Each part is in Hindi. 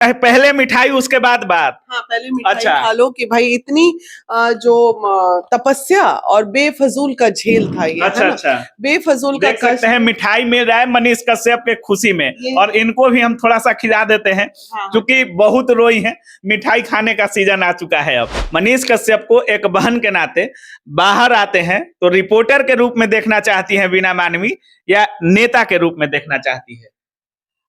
पहले मिठाई उसके बाद बात। हाँ, पहले मिठाई अच्छा। खा लो कि भाई इतनी जो तपस्या और बेफजूल का झेल था ये, अच्छा है ना? अच्छा। बेफजूल का देख सकते हैं मिठाई मिल रहा है मनीष कश्यप के खुशी में, और इनको भी हम थोड़ा सा खिला देते हैं क्योंकि बहुत रोई हैं। मिठाई खाने का सीजन आ चुका है। अब मनीष कश्यप को एक बहन के नाते बाहर आते हैं तो रिपोर्टर के रूप में देखना चाहती हैं बीना मानवी, या नेता के रूप में देखना चाहती है?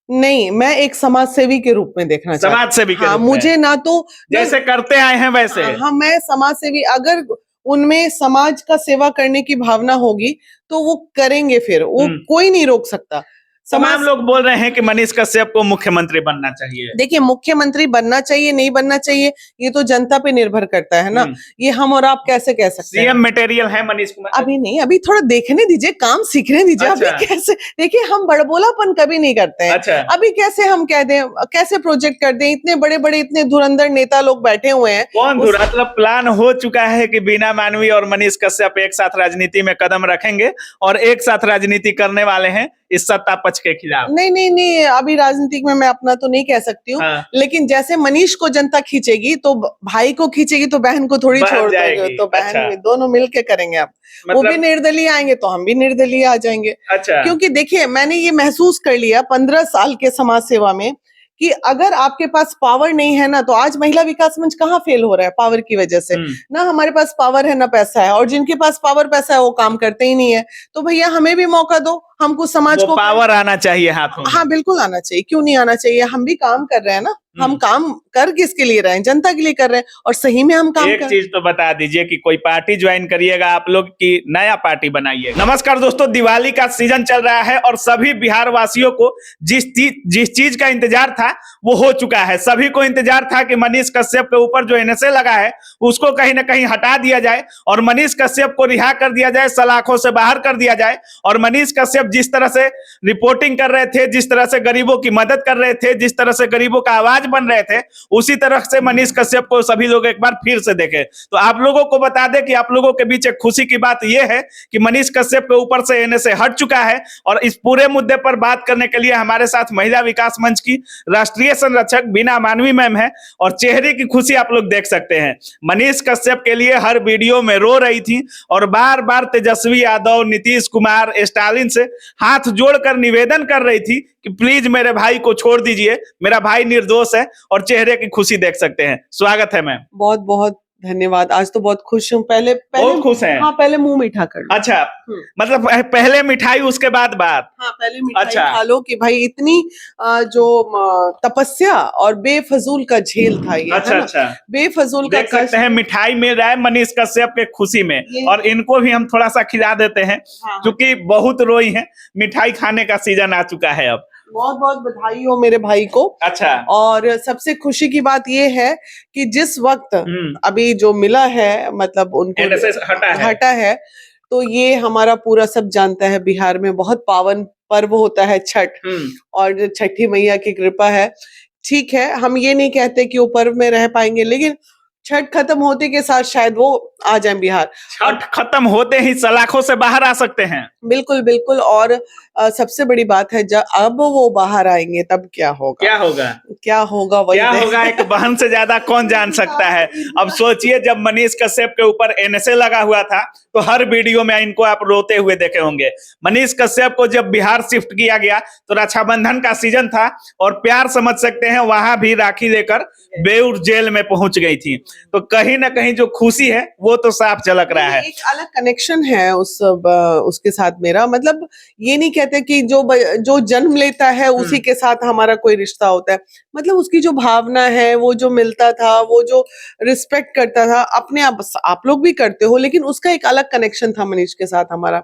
नहीं, मैं एक समाज सेवी के रूप में देखना चाहती हूँ। समाज सेवी के हाँ, रूप में मुझे ना तो जैसे करते आए हैं वैसे। हाँ, मैं समाज सेवी, अगर उनमें समाज का सेवा करने की भावना होगी तो वो करेंगे, फिर वो कोई नहीं रोक सकता। तमाम लोग बोल रहे हैं कि मनीष कश्यप को मुख्यमंत्री बनना चाहिए। देखिए, मुख्यमंत्री बनना चाहिए नहीं बनना चाहिए ये तो जनता पे निर्भर करता है ना। ये हम और आप कैसे कह सकते हैं? सीएम मटेरियल है मनीष कुमार? अभी नहीं, अभी थोड़ा देखने दीजिए, काम सीखने दीजिए। अच्छा। अभी कैसे, देखिए हम बड़बोलापन कभी नहीं करते हैं। अच्छा। अभी कैसे हम कह दें, कैसे प्रोजेक्ट कर दें? इतने बड़े बड़े इतने धुरंधर नेता लोग बैठे हुए हैं। कौन मतलब प्लान हो चुका है कि बीना मानवी और मनीष कश्यप एक साथ राजनीति में कदम रखेंगे और एक साथ राजनीति करने वाले हैं इस सत्ता पक्ष के खिलाफ? नहीं नहीं नहीं, अभी राजनीतिक में मैं अपना तो नहीं कह सकती हूँ। हाँ। लेकिन जैसे मनीष को जनता खींचेगी तो भाई को खींचेगी तो बहन को थोड़ी छोड़ देंगे, तो बहन अच्छा। में दोनों मिलके करेंगे। आप वो भी निर्दलीय आएंगे तो हम भी निर्दलीय आ जाएंगे। अच्छा। क्योंकि देखिए, मैंने ये महसूस कर लिया 15 साल के समाज सेवा में कि अगर आपके पास पावर नहीं है ना, तो आज महिला विकास मंच कहाँ फेल हो रहा है? पावर की वजह से ना। हमारे पास पावर है ना पैसा है, और जिनके पास पावर पैसा है वो काम करते ही नहीं है। तो भैया हमें भी मौका दो, हमको समाज को पावर आना चाहिए हाथों में। हाँ बिल्कुल आना चाहिए, क्यों नहीं आना चाहिए? हम भी काम कर रहे हैं ना। हम काम कर किसके लिए रहे हैं? जनता के लिए कर रहे हैं, और सही में हम काम एक चीज तो बता दीजिए कि कोई पार्टी ज्वाइन करिएगा आप लोग की नया पार्टी बनाइए? नमस्कार दोस्तों, दिवाली का सीजन चल रहा है और सभी बिहार वासियों को जिस चीज का इंतजार था वो हो चुका है। सभी को इंतजार था कि मनीष कश्यप के ऊपर जो एनएसए लगा है उसको कहीं ना कहीं हटा दिया जाए और मनीष कश्यप को रिहा कर दिया जाए, सलाखों से बाहर कर दिया जाए। और मनीष कश्यप जिस तरह से रिपोर्टिंग कर रहे थे, जिस तरह से गरीबों की मदद कर रहे थे, जिस तरह से गरीबों का आवाज बन रहे थे, उसी तरह से मनीष कश्यप को सभी लोग एक बार फिर से देखें। तो आप लोगों को बता दें कि आप लोगों के बीच एक खुशी की बात यह है कि मनीष कश्यप के ऊपर से एनएसए हट चुका है। और इस पूरे मुद्दे पर बात करने के लिए हमारे साथ महिला विकास मंच की राष्ट्रीय संरक्षक बीना मानवी मैम है, और चेहरे की खुशी आप लोग देख सकते हैं। मनीष कश्यप के लिए हर वीडियो में रो रही थी और बार बार तेजस्वी यादव, नीतीश कुमार, स्टालिन से हाथ जोड़कर निवेदन कर रही थी कि प्लीज मेरे भाई को छोड़ दीजिए, मेरा भाई निर्दोष है। और चेहरे की खुशी देख सकते हैं। स्वागत है मैम। बहुत बहुत धन्यवाद। आज तो बहुत खुश हूँ। पहले बहुत खुश हैं? हाँ, पहले मुंह मीठा कर लो। अच्छा, मतलब पहले मिठाई उसके बाद बात। हाँ, पहले मिठाई खा लो कि भाई इतनी जो तपस्या और बेफजूल का झेल था ये, अच्छा है ना? अच्छा। बेफजूल देख सकते हैं मिठाई मिल रहा है मनीष कश्यप के खुशी में, और इनको भी हम थोड़ा सा खिला देते हैं क्योंकि बहुत रोई हैं। मिठाई खाने का सीजन आ चुका है अब। बहुत बहुत बधाई हो मेरे भाई को। अच्छा। और सबसे खुशी की बात ये है कि जिस वक्त अभी जो मिला है, मतलब उनको हटा है, तो ये हमारा पूरा सब जानता है बिहार में बहुत पावन पर्व होता है छठ, और छठी मैया की कृपा है। ठीक है, हम ये नहीं कहते कि वो पर्व में रह पाएंगे, लेकिन छठ खत्म होते के साथ शायद वो आ जाए बिहार। छठ खत्म होते ही सलाखों से बाहर आ सकते हैं। बिल्कुल बिल्कुल। और सबसे बड़ी बात है, जब अब वो बाहर आएंगे तब क्या होगा? क्या होगा? क्या होगा? क्या होगा एक बहन से ज्यादा कौन जान सकता है। अब सोचिए, जब मनीष कश्यप के ऊपर एनएसए लगा हुआ था तो हर वीडियो में इनको आप रोते हुए देखे होंगे। मनीष कश्यप को जब बिहार शिफ्ट किया गया तो रक्षाबंधन का सीजन था, और प्यार समझ सकते हैं वहां भी राखी लेकर बेऊर जेल में पहुंच गई थी। तो कहीं ना कहीं जो खुशी है वो तो साफ झलक रहा है। एक अलग कनेक्शन है उसके साथ मेरा। मतलब ये नहीं कहते कि जो जन्म लेता है उसी के साथ हमारा कोई रिश्ता होता है। मतलब उसकी जो भावना है, वो जो मिलता था, वो जो रिस्पेक्ट करता था, अपने आप लोग भी करते हो, लेकिन उसका एक अलग कनेक्शन था मनीष के साथ हमारा।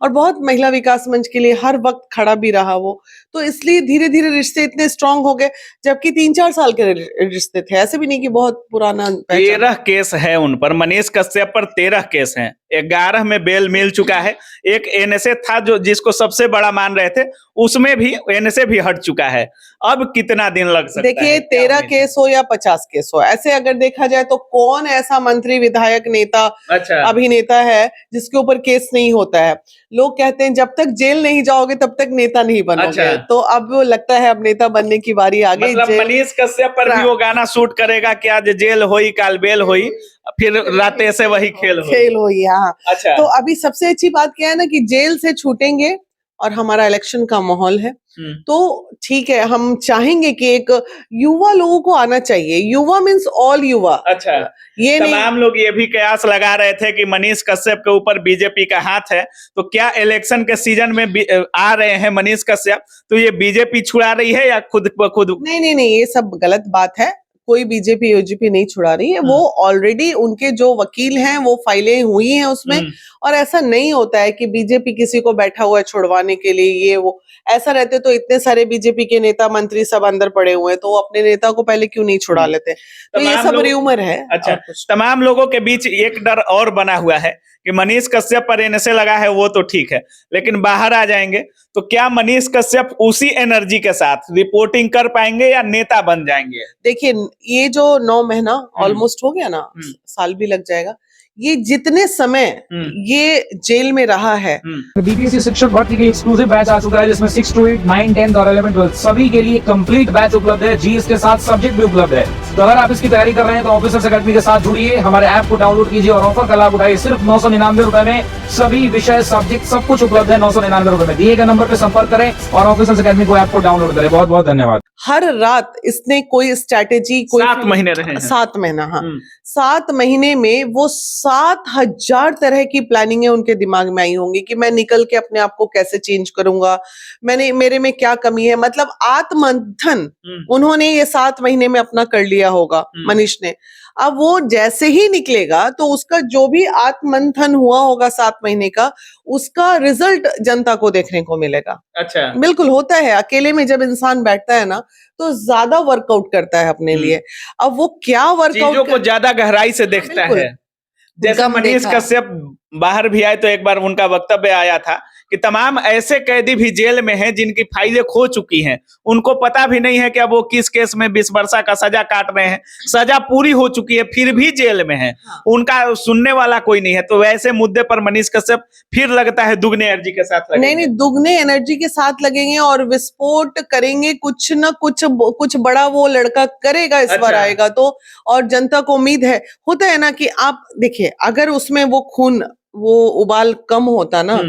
और बहुत महिला विकास मंच के लिए हर वक्त खड़ा भी रहा वो, तो इसलिए धीरे धीरे रिश्ते इतने स्ट्रांग हो गए। जबकि 3-4 साल के रिश्ते थे, ऐसे भी नहीं कि बहुत पुराना। 13 केस है उन पर, मनीष कश्यप पर 13 केस हैं। 11 में बेल मिल चुका है। एक एनएसए था जो जिसको सबसे बड़ा मान रहे थे, उसमें भी एनएसए भी हट चुका है। अब कितना दिन लग सकता है? देखिए, क्या 13 उम्मीद है? केस हो या 50 केस हो, ऐसे अगर देखा जाए तो कौन ऐसा मंत्री, विधायक, नेता, अच्छा, अभिनेता है जिसके ऊपर केस नहीं होता है। लोग कहते हैं जब तक जेल नहीं जाओगे तब तक नेता नहीं बनोगे। अच्छा। तो अब लगता है अब नेता बनने की बारी आ गई। मतलब जेल मनीष कश्यप पर भी वो गाना शूट करेगा कि आज जेल होई काल बेल होई, फिर राते से वही खेल होई। खेल हो, यहाँ। अच्छा। तो अभी सबसे अच्छी बात क्या है ना कि जेल से छूटेंगे और हमारा इलेक्शन का माहौल है, तो ठीक है। हम चाहेंगे कि एक युवा लोगों को आना चाहिए। युवा मीन्स ऑल युवा। अच्छा, ये नहीं, तमाम लोग ये भी कयास लगा रहे थे कि मनीष कश्यप के ऊपर बीजेपी का हाथ है, तो क्या इलेक्शन के सीजन में आ रहे हैं मनीष कश्यप, तो ये बीजेपी छुड़ा रही है या खुद ब खुद? नहीं नहीं नहीं, ये सब गलत बात है। कोई बीजेपी यूजेपी नहीं छुड़ा रही है। वो ऑलरेडी उनके जो वकील हैं वो फाइलें हुई हैं उसमें। और ऐसा नहीं होता है कि बीजेपी किसी को बैठा हुआ है छुड़वाने के लिए, ये वो। ऐसा रहते तो इतने सारे बीजेपी के नेता मंत्री सब अंदर पड़े हुए हैं, तो वो अपने नेता को पहले क्यों नहीं छुड़ा लेते? तो ये सब र्यूमर है। अच्छा, और कुछ तमाम लोगों के बीच एक डर और बना हुआ है कि मनीष कश्यप पर एनएसए लगा है वो तो ठीक है, लेकिन बाहर आ जाएंगे तो क्या मनीष कश्यप उसी एनर्जी के साथ रिपोर्टिंग कर पाएंगे या नेता बन जाएंगे? देखिए, ये जो 9 महीना ऑलमोस्ट हो गया ना, साल भी लग जाएगा, ये जितने समय ये जेल में रहा है। बीपीएससी शिक्षक भर्ती के एक्सक्लूसिव बैच आ चुका है जिसमें 6 to 8, 9, 10 और 11, 12 सभी के लिए कंप्लीट बैच उपलब्ध है। जी इसके साथ सब्जेक्ट भी उपलब्ध है। तो अगर आप इसकी तैयारी कर रहे हैं तो ऑफिसर्स अकेडमी के साथ जुड़िए, हमारे ऐप को डाउनलोड कीजिए और ऑफर का लाभ उठाइए। सिर्फ 999 रुपए में सभी विषय, सब्जेक्ट सब कुछ उपलब्ध है। 999 रुपए में दिए गए नंबर पर संपर्क करें और ऑफिसर्स अकेडमी को ऐप को डाउनलोड करें। बहुत बहुत धन्यवाद। हर रात इसने कोई स्ट्रैटेजी, कोई 7 महीने रहे हैं। 7 महीना, हाँ। 7 महीने में वो 7000 तरह की प्लानिंग उनके दिमाग में आई होंगी कि मैं निकल के अपने आप को कैसे चेंज करूंगा, मेरे में क्या कमी है। मतलब आत्ममंथन उन्होंने ये 7 महीने में अपना कर लिया होगा मनीष ने। अब वो जैसे ही निकलेगा तो उसका जो भी आत्ममंथन हुआ होगा 7 महीने का, उसका रिजल्ट जनता को देखने को मिलेगा। अच्छा, बिल्कुल होता है। अकेले में जब इंसान बैठता है ना तो ज्यादा वर्कआउट करता है अपने लिए। अब वो क्या वर्कआउट चीजों को ज्यादा गहराई से देखता है। जैसे मनीष कश्यप बाहर भी आए तो एक बार उनका वक्तव्य आया था कि तमाम ऐसे कैदी भी जेल में हैं जिनकी फाइलें खो चुकी हैं, उनको पता भी नहीं है कि अब वो किस केस में 20 वर्षा का सजा काट रहे हैं, सजा पूरी हो चुकी है फिर भी जेल में है, उनका सुनने वाला कोई नहीं है। तो वैसे मुद्दे पर मनीष कश्यप फिर लगता है दुगने एनर्जी के साथ लगेंगे। नहीं, दुगने एनर्जी के साथ लगेंगे और विस्फोट करेंगे। कुछ न कुछ बड़ा वो लड़का करेगा इस बार आएगा तो। और जनता को उम्मीद है। होता है ना कि आप देखिए, अगर उसमें वो खून, वो उबाल कम होता ना,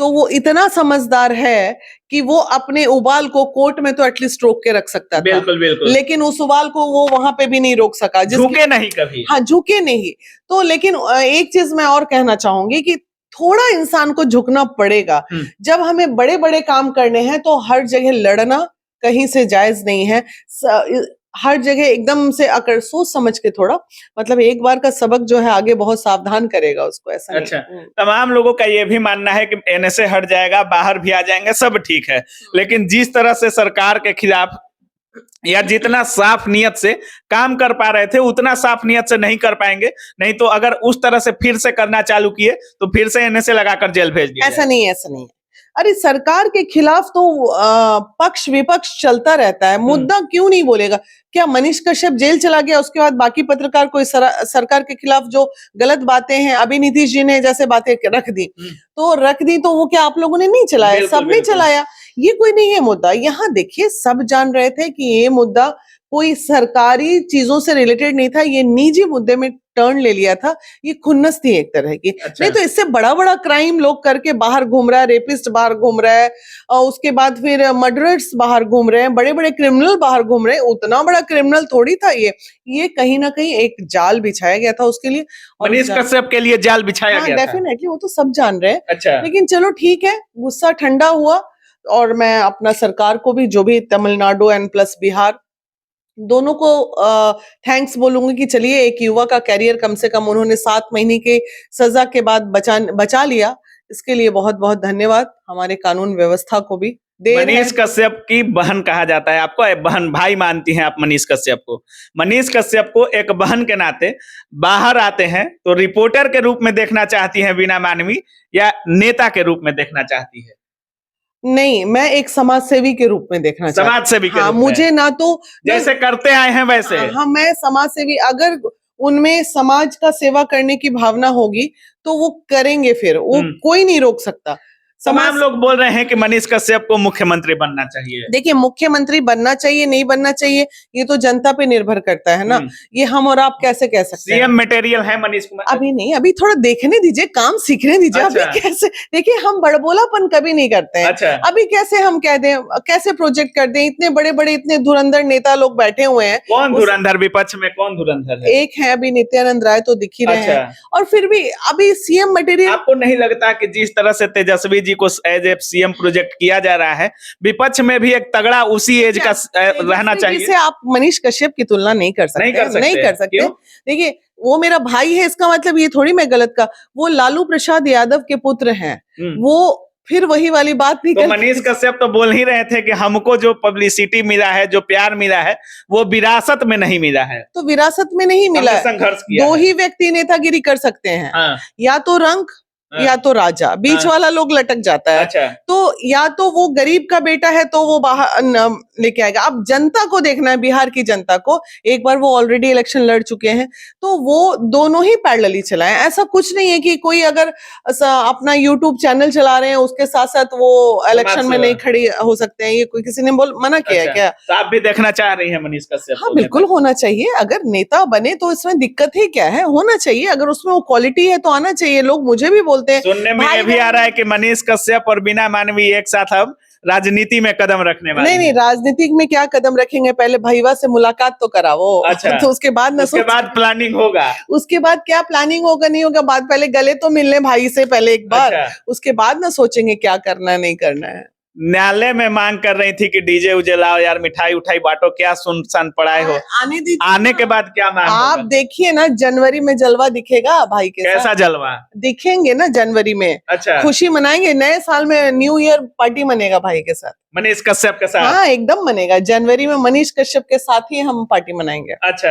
तो वो इतना समझदार है कि वो अपने उबाल को कोर्ट में तो एटलीस्ट रोक के रख सकता था। बिल्कुल बिल्कुल। लेकिन उस उबाल को वो वहां पे भी नहीं रोक सका। झुके नहीं कभी। हाँ, झुके नहीं। तो लेकिन एक चीज मैं और कहना चाहूंगी कि थोड़ा इंसान को झुकना पड़ेगा। जब हमें बड़े बड़े काम करने हैं तो हर जगह लड़ना कहीं से जायज नहीं है। हर जगह एकदम से अगर सोच समझ के थोड़ा, मतलब एक बार का सबक जो है आगे बहुत सावधान करेगा उसको। ऐसा अच्छा, नहीं। तमाम लोगों का ये भी मानना है कि एनएसए हट जाएगा, बाहर भी आ जाएंगे, सब ठीक है, लेकिन जिस तरह से सरकार के खिलाफ या जितना साफ नियत से काम कर पा रहे थे उतना साफ नियत से नहीं कर पाएंगे। नहीं तो अगर उस तरह से फिर से करना चालू किए तो फिर से एनएसए लगाकर जेल भेज दिया। ऐसा नहीं है, ऐसा नहीं है। अरे सरकार के खिलाफ तो पक्ष विपक्ष चलता रहता है। मुद्दा क्यों नहीं बोलेगा? क्या मनीष कश्यप जेल चला गया उसके बाद बाकी पत्रकार कोई सरकार के खिलाफ जो गलत बातें हैं, अभी नीतीश जी ने जैसे बातें रख दी तो वो क्या आप लोगों ने नहीं चलाया? सबने चलाया। ये कोई नहीं है मुद्दा। यहाँ देखिए, सब जान रहे थे कि ये मुद्दा कोई सरकारी चीजों से रिलेटेड नहीं था, ये निजी मुद्दे में टर्न ले लिया था। ये खुन्नस थी एक तरह की। अच्छा। नहीं तो इससे बड़ा बड़ा क्राइम लोग करके बाहर घूम रहा है, रेपिस्ट बाहर घूम रहा है, और उसके बाद फिर मर्डरर्स बाहर घूम रहे हैं, बड़े बड़े क्रिमिनल बाहर घूम रहे हैं। उतना बड़ा क्रिमिनल थोड़ी था ये कहीं ना कहीं एक जाल बिछाया गया था उसके लिए। मनीष कश्यप के लिए जाल बिछाया गया था। डेफिनेटली, वो तो सब जान रहे हैं। अच्छा। लेकिन चलो ठीक है, गुस्सा ठंडा हुआ और मैं अपना सरकार को भी, जो भी तमिलनाडु एंड प्लस बिहार, दोनों को थैंक्स बोलूंगी कि चलिए एक युवा का कैरियर कम से कम उन्होंने 7 महीने के सजा के बाद बचा लिया। इसके लिए बहुत बहुत धन्यवाद हमारे कानून व्यवस्था को भी। मनीष कश्यप की बहन कहा जाता है आपको, बहन भाई मानती हैं आप मनीष कश्यप को? मनीष कश्यप को एक बहन के नाते बाहर आते हैं तो रिपोर्टर के रूप में देखना चाहती हैं बीना मानवी या नेता के रूप में देखना चाहती है? नहीं, मैं एक समाज सेवी के रूप में देखना चाहती समाज सेवी के हाँ, रूप में। मुझे ना तो जैसे करते आए हैं वैसे। हाँ, मैं समाज सेवी अगर उनमें समाज का सेवा करने की भावना होगी तो वो करेंगे, फिर वो कोई नहीं रोक सकता। तमाम लोग बोल रहे हैं कि मनीष कश्यप को मुख्यमंत्री बनना चाहिए। देखिए, मुख्यमंत्री बनना चाहिए नहीं बनना चाहिए ये तो जनता पे निर्भर करता है ना। ये हम और आप कैसे कह सकते हैं? सीएम मटेरियल है मनीष कुमार। अभी नहीं, अभी थोड़ा देखने दीजिए, काम सीखने दीजिए। अच्छा। अभी कैसे देखिए, हम बड़बोलापन कभी नहीं करते हैं। अच्छा। अभी कैसे हम कह दें, कैसे प्रोजेक्ट कर दें? इतने बड़े बड़े इतने धुरंधर नेता लोग बैठे हुए हैं। कौन धुरंधर, विपक्ष में कौन धुरंधर है? एक है अभी नित्यानंद राय तो दिख ही रहे अच्छा। हैं, और फिर भी अभी सीएम मटेरियल। आपको नहीं लगता कि जिस तरह से तेजस्वी जी को एज ए सीएम प्रोजेक्ट किया जा रहा है, विपक्ष में भी एक तगड़ा उसी एज का रहना चाहिए? जिससे आप मनीष कश्यप की तुलना नहीं कर सकते। नहीं कर सकते। क्यों? देखिए, वो मेरा भाई है, इसका मतलब ये थोड़ी मैं गलत का। वो लालू प्रसाद यादव के पुत्र हैं। वो फिर वही वाली बात नहीं तो मनीष कश्यप तो बोल ही रहे थे कि हमको जो पब्लिसिटी मिला है, जो प्यार मिला है, वो विरासत में नहीं मिला है। तो विरासत में नहीं मिला, संघर्ष किया। दो ही व्यक्ति नेतागिरी कर सकते हैं। हाँ। या तो रंक या तो राजा, बीच वाला लोग लटक जाता है। अच्छा। तो या तो वो गरीब का बेटा है तो वो बाहर लेके आएगा। अब जनता को देखना है, बिहार की जनता को। एक बार वो ऑलरेडी इलेक्शन लड़ चुके हैं, तो वो दोनों ही पैरेलली चलाएं। ऐसा कुछ नहीं है कि कोई अगर अपना यूट्यूब चैनल चला रहे हैं उसके साथ साथ वो इलेक्शन में नहीं खड़ी हो सकते हैं। ये कोई किसी ने मना किया है क्या? तो आप भी देखना चाह रही हैं मनीष कश्यप? हाँ, बिल्कुल होना चाहिए। अगर नेता बने तो इसमें दिक्कत ही क्या है? होना चाहिए। अगर उसमें वो क्वालिटी है तो आना चाहिए। लोग मुझे भी सुनने में ये भी आ रहा है कि मनीष कश्यप और बीना मानवी एक साथ अब राजनीति में कदम रखने वाले। नहीं, राजनीति में क्या कदम रखेंगे? पहले भईवा से मुलाकात तो कराओ। अच्छा। तो उसके बाद उसके बाद प्लानिंग होगा। उसके बाद क्या प्लानिंग होगा नहीं होगा, बात पहले गले तो मिलने भाई से पहले एक बार। अच्छा। उसके बाद ना सोचेंगे क्या करना है नहीं करना है। न्यायालय में मांग कर रही थी कि डीजे उजे लाओ यार, मिठाई उठाई बांटो, क्या सुनसान पड़ाए हो? आने दीजिए। आने के बाद क्या मांग आप होगा? देखिए ना, जनवरी में जलवा दिखेगा भाई के साथ। कैसा जलवा दिखेंगे ना जनवरी में? अच्छा। खुशी मनाएंगे, नए साल में न्यू ईयर पार्टी मनेगा भाई के साथ। मनीष कश्यप के साथ? हाँ, एकदम मनेगा। जनवरी में मनीष कश्यप के साथ ही हम पार्टी मनाएंगे। अच्छा।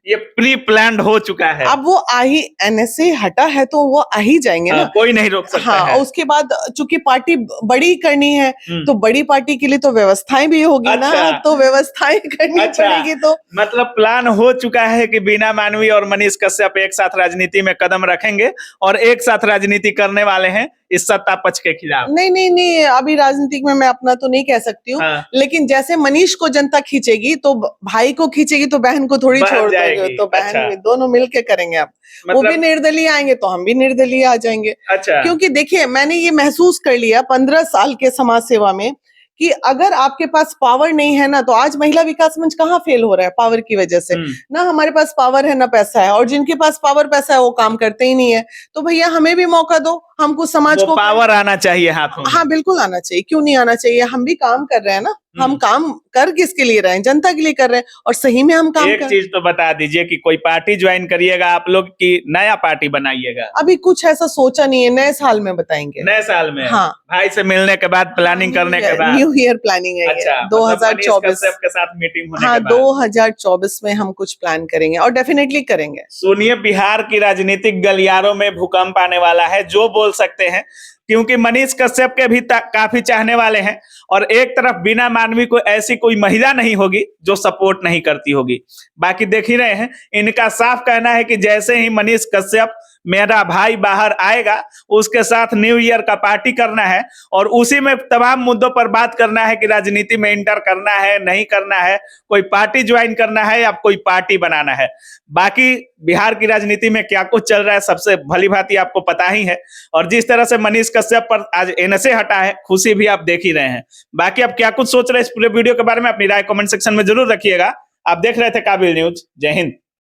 ये प्री प्लान्ड हो चुका है। अब वो आ ही, एनएसए हटा है तो वो आ ही जाएंगे ना। कोई नहीं रोक सकता हाँ, है। उसके बाद चूंकि पार्टी बड़ी करनी है तो बड़ी पार्टी के लिए तो व्यवस्थाएं भी होगी ना। तो व्यवस्थाएं करनी पड़ेगी। तो मतलब प्लान हो चुका है कि बीना मानवी और मनीष कश्यप एक साथ राजनीति में कदम रखेंगे और एक साथ राजनीति करने वाले हैं इस सत्ता पक्ष के खिलाफ। नहीं, अभी राजनीतिक में मैं अपना तो नहीं कह सकती हूँ। हाँ। लेकिन जैसे मनीष को जनता खींचेगी तो भाई को खींचेगी तो बहन को थोड़ी छोड़ दोगे। तो बहन अच्छा। दोनों मिलके करेंगे। आप वो भी निर्दलीय आएंगे तो हम भी निर्दलीय आ जाएंगे। अच्छा। क्योंकि देखिए, मैंने ये महसूस कर लिया 15 साल के समाज सेवा में कि अगर आपके पास पावर नहीं है ना, तो आज महिला विकास मंच कहाँ फेल हो रहा है? पावर की वजह से ना। हमारे पास पावर है ना पैसा है, और जिनके पास पावर पैसा है वो काम करते ही नहीं है। तो भैया हमें भी मौका दो, हमको समाज को पावर आना चाहिए हाथों में। हाँ, बिल्कुल आना चाहिए। क्यों नहीं आना चाहिए? हम भी काम कर रहे हैं ना। हम काम कर किसके लिए रहे हैं? जनता के लिए कर रहे हैं, और सही में हम काम एक चीज तो बता दीजिए कि कोई पार्टी ज्वाइन करिएगा आप लोग की नया पार्टी बनाइएगा? अभी कुछ ऐसा सोचा नहीं है, नए साल में बताएंगे। नए साल में? हाँ, भाई से मिलने के बाद, प्लानिंग करने के बाद। न्यू ईयर प्लानिंग है। अच्छा, 2024 के साथ मीटिंग होने हाँ, के बाद 2024 में हम कुछ प्लान करेंगे और डेफिनेटली करेंगे। सुनिए, बिहार की राजनीतिक गलियारों में भूकंप आने वाला है, जो बोल सकते हैं, क्योंकि मनीष कश्यप के भी काफी चाहने वाले हैं, और एक तरफ बिना मानवी को ऐसी कोई महिला नहीं होगी जो सपोर्ट नहीं करती होगी। बाकी देख ही रहे हैं, इनका साफ कहना है कि जैसे ही मनीष कश्यप मेरा भाई बाहर आएगा, उसके साथ न्यू ईयर का पार्टी करना है और उसी में तमाम मुद्दों पर बात करना है कि राजनीति में इंटर करना है नहीं करना है, कोई पार्टी ज्वाइन करना है या कोई पार्टी बनाना है। बाकी बिहार की राजनीति में क्या कुछ चल रहा है सबसे भली भांति आपको पता ही है, और जिस तरह से मनीष कश्यप पर आज एनएसए हटा है, खुशी भी आप देख ही रहे हैं। बाकी आप क्या कुछ सोच रहे हैं इस पूरे वीडियो के बारे में, अपनी राय कमेंट सेक्शन में जरूर रखिएगा। आप देख रहे थे काबिल न्यूज। जय हिंद।